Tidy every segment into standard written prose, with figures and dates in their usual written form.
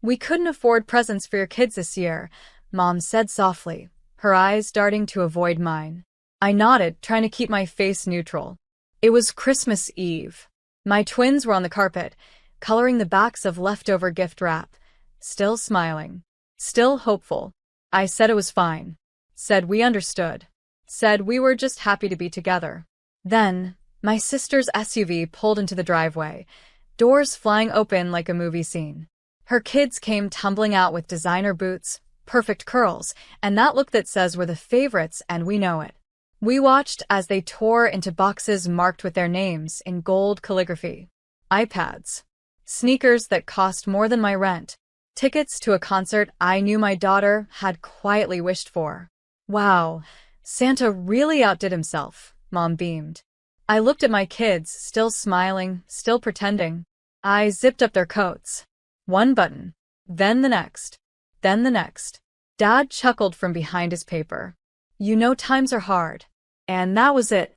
We couldn't afford presents for your kids this year, Mom said softly, her eyes darting to avoid mine. I nodded, trying to keep my face neutral. It was Christmas Eve. My twins were on the carpet, coloring the backs of leftover gift wrap, still smiling, still hopeful. I said it was fine. Said we understood. Said we were just happy to be together. Then, my sister's SUV pulled into the driveway, doors flying open like a movie scene. Her kids came tumbling out with designer boots, perfect curls, and that look that says we're the favorites and we know it. We watched as they tore into boxes marked with their names in gold calligraphy. iPads. Sneakers that cost more than my rent. Tickets to a concert I knew my daughter had quietly wished for. Wow, Santa really outdid himself, Mom beamed. I looked at my kids, still smiling, still pretending. I zipped up their coats. One button. Then the next. Then the next. Dad chuckled from behind his paper. You know times are hard. And that was it.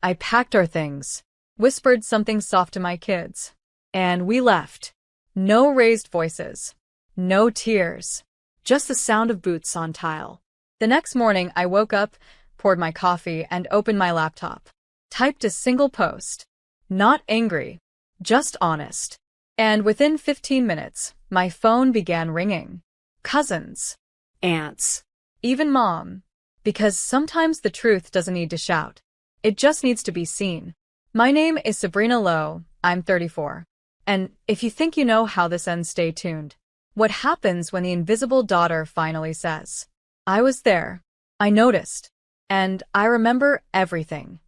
I packed our things, whispered something soft to my kids. And we left. No raised voices. No tears. Just the sound of boots on tile. The next morning I woke up, poured my coffee, and opened my laptop. Typed a single post. Not angry. Just honest. And within 15 minutes, my phone began ringing. Cousins. Aunts. Even Mom. Because sometimes the truth doesn't need to shout. It just needs to be seen. My name is Sabrina Lowe, I'm 34. And if you think you know how this ends, stay tuned. What happens when the invisible daughter finally says, I was there. I noticed. And I remember everything.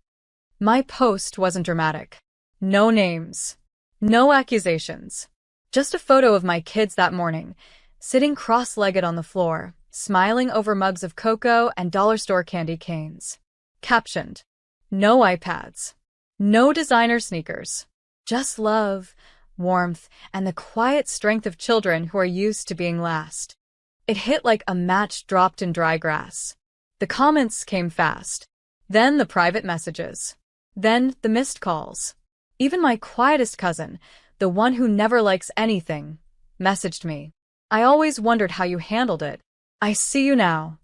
My post wasn't dramatic. No names. No accusations. Just a photo of my kids that morning, sitting cross-legged on the floor, smiling over mugs of cocoa and dollar store candy canes. Captioned, no iPads. No designer sneakers. Just love, warmth, and the quiet strength of children who are used to being last. It hit like a match dropped in dry grass. The comments came fast. Then the private messages. Then the missed calls. Even my quietest cousin, the one who never likes anything, messaged me. I always wondered how you handled it. I see you now.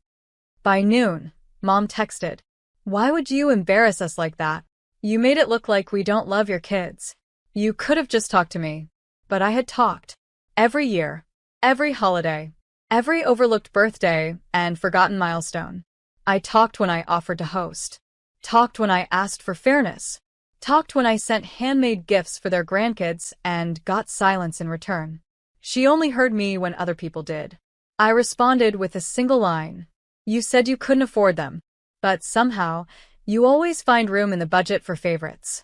By noon, Mom texted. Why would you embarrass us like that? You made it look like we don't love your kids. You could have just talked to me. But I had talked. Every year. Every holiday. Every overlooked birthday and forgotten milestone. I talked when I offered to host. Talked when I asked for fairness. Talked when I sent handmade gifts for their grandkids and got silence in return. She only heard me when other people did. I responded with a single line. You said you couldn't afford them. But somehow, you always find room in the budget for favorites.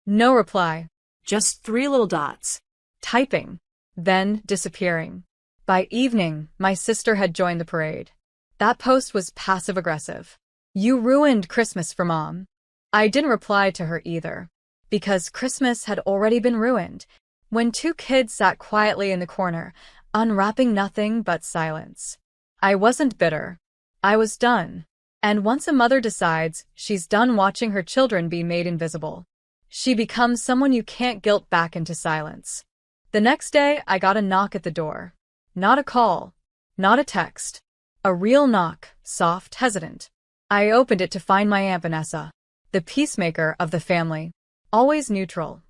No reply. Just 3 little dots. Typing. Then disappearing. By evening, my sister had joined the parade. That post was passive-aggressive. You ruined Christmas for Mom. I didn't reply to her either. Because Christmas had already been ruined. When 2 kids sat quietly in the corner, unwrapping nothing but silence. I wasn't bitter. I was done. And once a mother decides she's done watching her children be made invisible, she becomes someone you can't guilt back into silence. The next day, I got a knock at the door. Not a call. Not a text. A real knock, soft, hesitant. I opened it to find my Aunt Vanessa, the peacemaker of the family. Always neutral.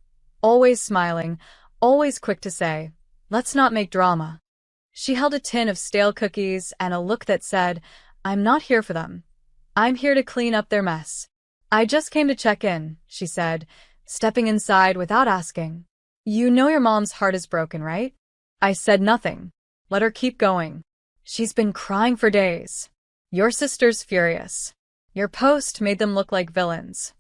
Always smiling. Always quick to say, let's not make drama. She held a tin of stale cookies and a look that said, I'm not here for them. I'm here to clean up their mess. I just came to check in, she said, stepping inside without asking. You know your mom's heart is broken, right? I said nothing. Let her keep going. She's been crying for days. Your sister's furious. Your post made them look like villains.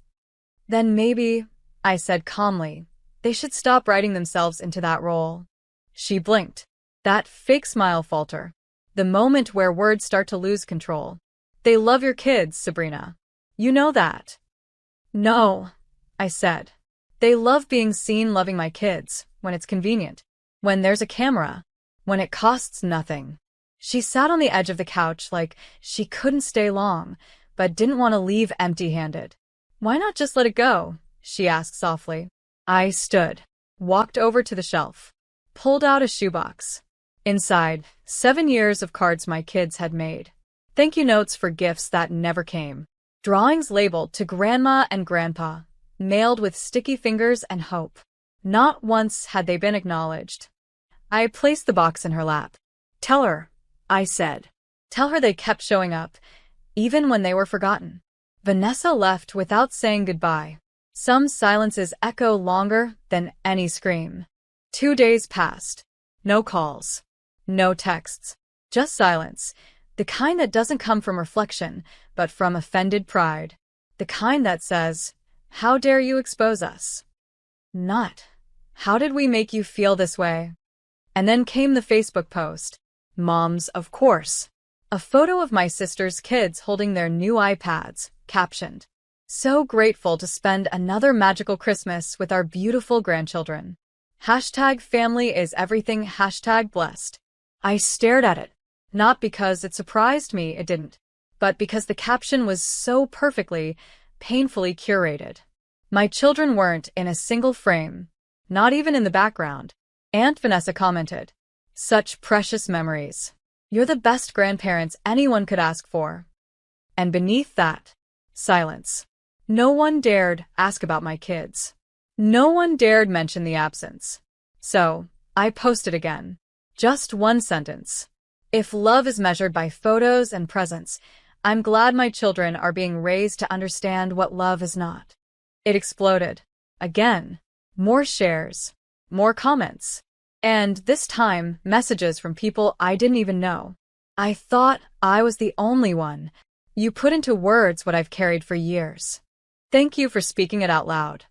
Then maybe, I said calmly, they should stop writing themselves into that role. She blinked. That fake smile falter. The moment where words start to lose control. They love your kids, Sabrina. You know that. No, I said. They love being seen loving my kids, when it's convenient. When there's a camera. When it costs nothing. She sat on the edge of the couch like she couldn't stay long, but didn't want to leave empty-handed. Why not just let it go? She asked softly. I stood, walked over to the shelf, pulled out a shoebox. Inside, 7 years of cards my kids had made. Thank you notes for gifts that never came. Drawings labeled to Grandma and Grandpa, mailed with sticky fingers and hope. Not once had they been acknowledged. I placed the box in her lap. Tell her, I said. Tell her they kept showing up, even when they were forgotten. Vanessa left without saying goodbye. Some silences echo longer than any scream. 2 days passed. No calls. No texts. Just silence. The kind that doesn't come from reflection, but from offended pride. The kind that says, "How dare you expose us?" Not, "How did we make you feel this way?" And then came the Facebook post. Moms, of course. A photo of my sister's kids holding their new iPads, captioned, "So grateful to spend another magical Christmas with our beautiful grandchildren. Hashtag family is everything, hashtag blessed." I stared at it, not because it surprised me, it didn't, but because the caption was so perfectly, painfully curated. My children weren't in a single frame, not even in the background. Aunt Vanessa commented, "Such precious memories. You're the best grandparents anyone could ask for." And beneath that, silence. No one dared ask about my kids. No one dared mention the absence. So, I posted again. Just one sentence. If love is measured by photos and presents, I'm glad my children are being raised to understand what love is not. It exploded. Again. More shares. More comments. And this time, messages from people I didn't even know. I thought I was the only one. You put into words what I've carried for years. Thank you for speaking it out loud.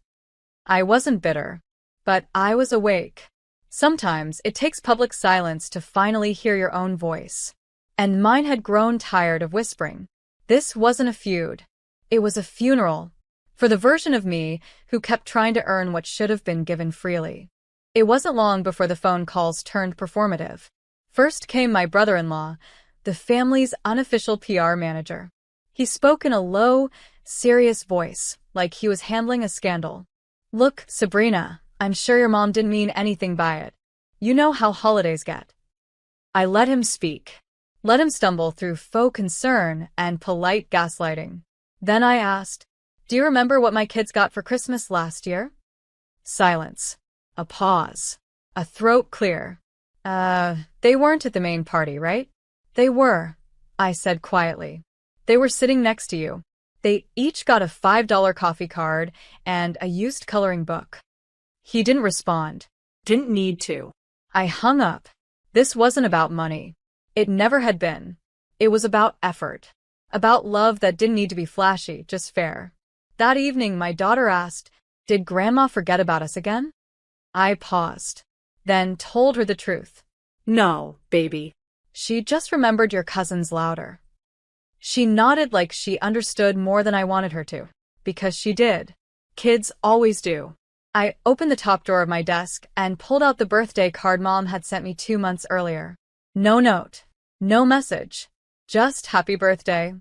I wasn't bitter, but I was awake. Sometimes it takes public silence to finally hear your own voice. And mine had grown tired of whispering. This wasn't a feud. It was a funeral. For the version of me who kept trying to earn what should have been given freely. It wasn't long before the phone calls turned performative. First came my brother-in-law, the family's unofficial PR manager. He spoke in a low, serious voice, like he was handling a scandal. "Look, Sabrina, I'm sure your mom didn't mean anything by it. You know how holidays get." I let him speak. Let him stumble through faux concern and polite gaslighting. Then I asked, "Do you remember what my kids got for Christmas last year?" Silence. A pause. A throat clear. They weren't at the main party, right?" "They were," I said quietly. "They were sitting next to you. They each got a $5 coffee card and a used coloring book." He didn't respond. Didn't need to. I hung up. This wasn't about money. It never had been. It was about effort. About love that didn't need to be flashy, just fair. That evening, my daughter asked, "Did Grandma forget about us again?" I paused, then told her the truth. "No, baby. She just remembered your cousins louder." She nodded like she understood more than I wanted her to, because she did. Kids always do. I opened the top drawer of my desk and pulled out the birthday card Mom had sent me 2 months earlier. No note. No message. Just "Happy birthday."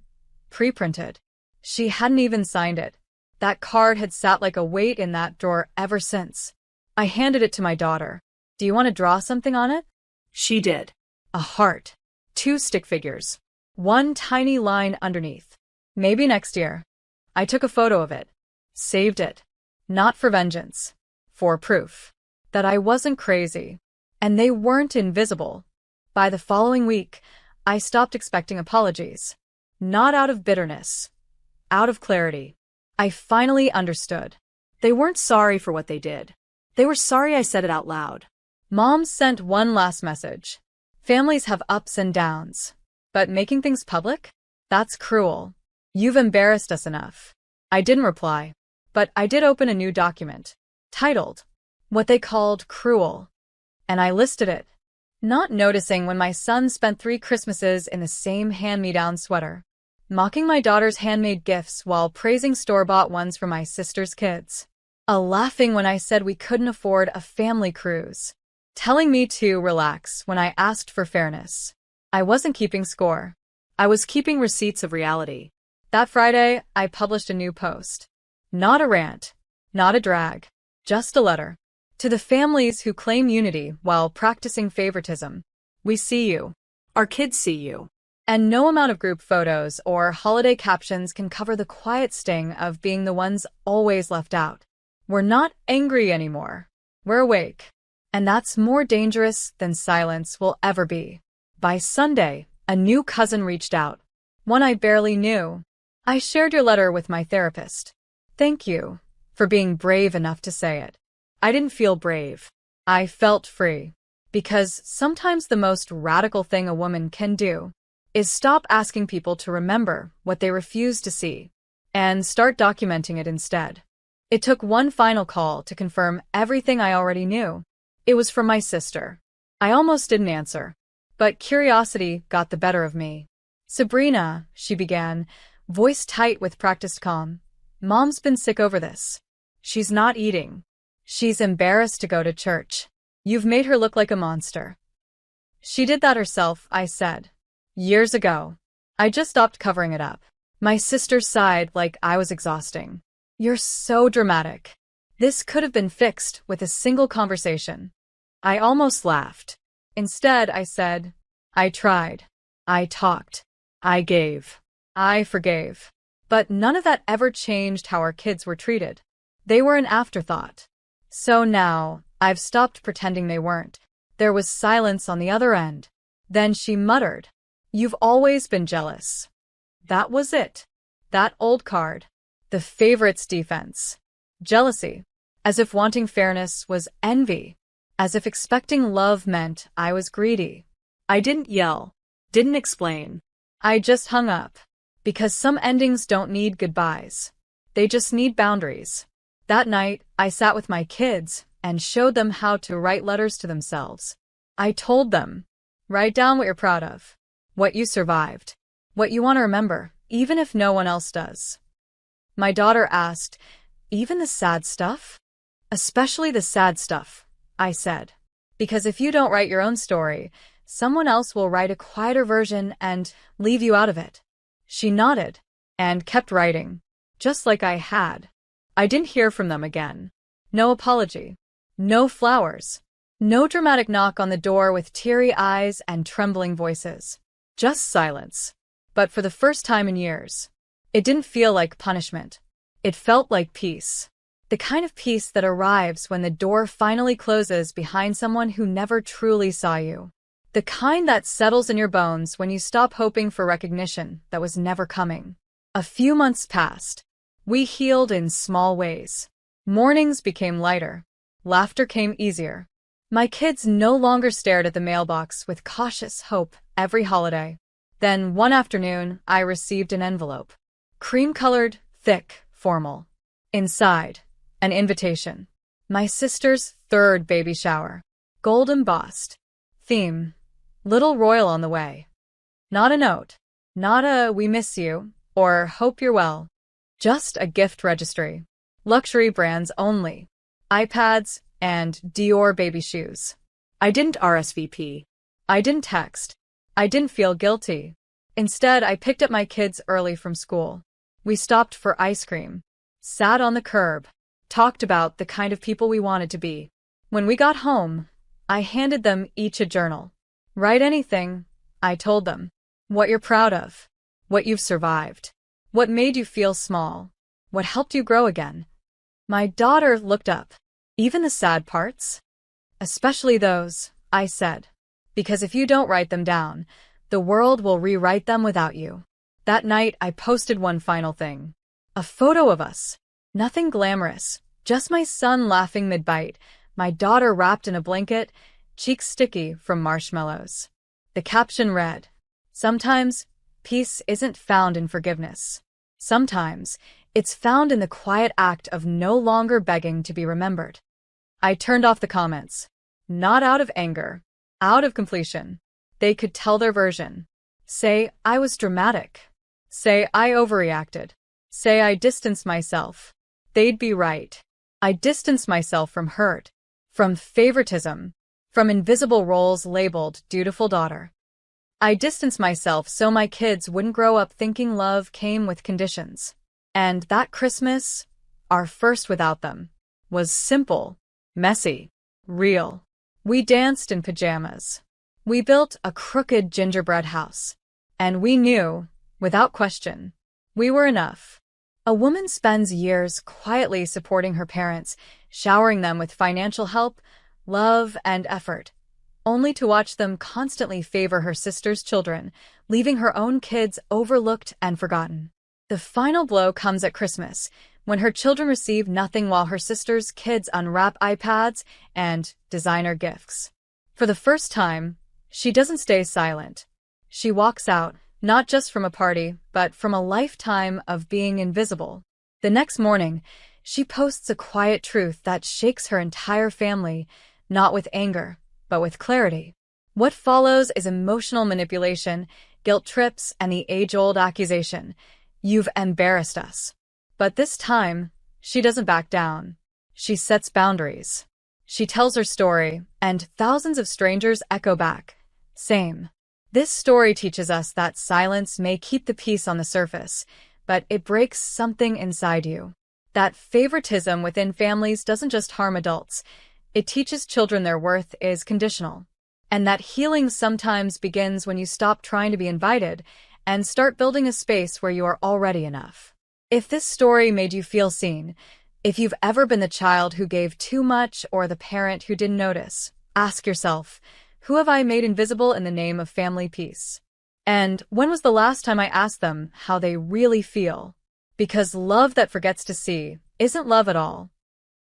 Pre-printed. She hadn't even signed it. That card had sat like a weight in that drawer ever since. I handed it to my daughter. "Do you want to draw something on it?" She did. A heart. 2 stick figures. 1 tiny line underneath. "Maybe next year." I took a photo of it. Saved it. Not for vengeance. For proof. That I wasn't crazy. And they weren't invisible. By the following week, I stopped expecting apologies. Not out of bitterness. Out of clarity. I finally understood. They weren't sorry for what they did. They were sorry I said it out loud. Mom sent one last message. "Families have ups and downs. But making things public? That's cruel. You've embarrassed us enough." I didn't reply. But I did open a new document. Titled, what they called Cruel. And I listed it. Not noticing when my son spent 3 Christmases in the same hand-me-down sweater. Mocking my daughter's handmade gifts while praising store-bought ones for my sister's kids. Laughing when I said we couldn't afford a family cruise. Telling me to relax when I asked for fairness. I wasn't keeping score. I was keeping receipts of reality. That Friday, I published a new post. Not a rant. Not a drag. Just a letter. To the families who claim unity while practicing favoritism. We see you. Our kids see you. And no amount of group photos or holiday captions can cover the quiet sting of being the ones always left out. We're not angry anymore. We're awake. And that's more dangerous than silence will ever be. By Sunday, a new cousin reached out. One I barely knew. I shared your letter with my therapist. Thank you for being brave enough to say it. I didn't feel brave. I felt free. Because sometimes the most radical thing a woman can do is stop asking people to remember what they refuse to see and start documenting it instead. It took one final call to confirm everything I already knew. It was from my sister. I almost didn't answer, but curiosity got the better of me. Sabrina, she began, voice tight with practiced calm. Mom's been sick over this. She's not eating. She's embarrassed to go to church. You've made her look like a monster. She did that herself, I said. Years ago. I just stopped covering it up. My sister sighed like I was exhausting. You're so dramatic. This could have been fixed with a single conversation. I almost laughed. Instead, I said, I tried. I talked. I gave. I forgave. But none of that ever changed how our kids were treated. They were an afterthought. So now, I've stopped pretending they weren't. There was silence on the other end. Then she muttered, You've always been jealous. That was it. That old card. The favorites defense. Jealousy. As if wanting fairness was envy. As if expecting love meant I was greedy. I didn't yell. Didn't explain. I just hung up. Because some endings don't need goodbyes. They just need boundaries. That night, I sat with my kids and showed them how to write letters to themselves. I told them, write down what you're proud of. What you survived. What you want to remember, even if no one else does. My daughter asked, even the sad stuff? Especially the sad stuff, I said. Because if you don't write your own story, someone else will write a quieter version and leave you out of it. She nodded and kept writing, just like I had. I didn't hear from them again. No apology. No flowers. No dramatic knock on the door with teary eyes and trembling voices. Just silence. But for the first time in years, it didn't feel like punishment. It felt like peace. The kind of peace that arrives when the door finally closes behind someone who never truly saw you. The kind that settles in your bones when you stop hoping for recognition that was never coming. A few months passed. We healed in small ways. Mornings became lighter. Laughter came easier. My kids no longer stared at the mailbox with cautious hope every holiday. Then one afternoon, I received an envelope. Cream-colored, thick, formal. Inside, an invitation. My sister's third baby shower. Gold embossed. Theme. Little royal on the way. Not a note. Not a we miss you or hope you're well. Just a gift registry. Luxury brands only. iPads and Dior baby shoes. I didn't RSVP. I didn't text. I didn't feel guilty. Instead, I picked up my kids early from school. We stopped for ice cream. Sat on the curb. Talked about the kind of people we wanted to be. When we got home, I handed them each a journal. Write anything, I told them. What you're proud of. What you've survived. What made you feel small. What helped you grow again. My daughter looked up. Even the sad parts? Especially those, I said. Because if you don't write them down, the world will rewrite them without you. That night, I posted one final thing. A photo of us. Nothing glamorous. Just my son laughing mid-bite, my daughter wrapped in a blanket, cheeks sticky from marshmallows. The caption read, Sometimes, peace isn't found in forgiveness. Sometimes, it's found in the quiet act of no longer begging to be remembered. I turned off the comments. Not out of anger. Out of completion. They could tell their version. Say I was dramatic. Say I overreacted. Say I distanced myself. They'd be right. I distanced myself from hurt. From favoritism. From invisible roles labeled dutiful daughter. I distanced myself so my kids wouldn't grow up thinking love came with conditions. And that Christmas, our first without them, was simple, messy, real. We danced in pajamas. We built a crooked gingerbread house. And we knew, without question, we were enough. A woman spends years quietly supporting her parents, showering them with financial help, love, and effort, only to watch them constantly favor her sister's children, leaving her own kids overlooked and forgotten. The final blow comes at Christmas, when her children receive nothing while her sister's kids unwrap iPads and designer gifts. For the first time, she doesn't stay silent. She walks out, not just from a party, but from a lifetime of being invisible. The next morning, she posts a quiet truth that shakes her entire family, not with anger, but with clarity. What follows is emotional manipulation, guilt trips, and the age-old accusation, "You've embarrassed us." But this time, she doesn't back down. She sets boundaries. She tells her story, and thousands of strangers echo back. Same. This story teaches us that silence may keep the peace on the surface, but it breaks something inside you. That favoritism within families doesn't just harm adults, it teaches children their worth is conditional. And that healing sometimes begins when you stop trying to be invited and start building a space where you are already enough. If this story made you feel seen, if you've ever been the child who gave too much or the parent who didn't notice, ask yourself, who have I made invisible in the name of family peace? And when was the last time I asked them how they really feel? Because love that forgets to see isn't love at all.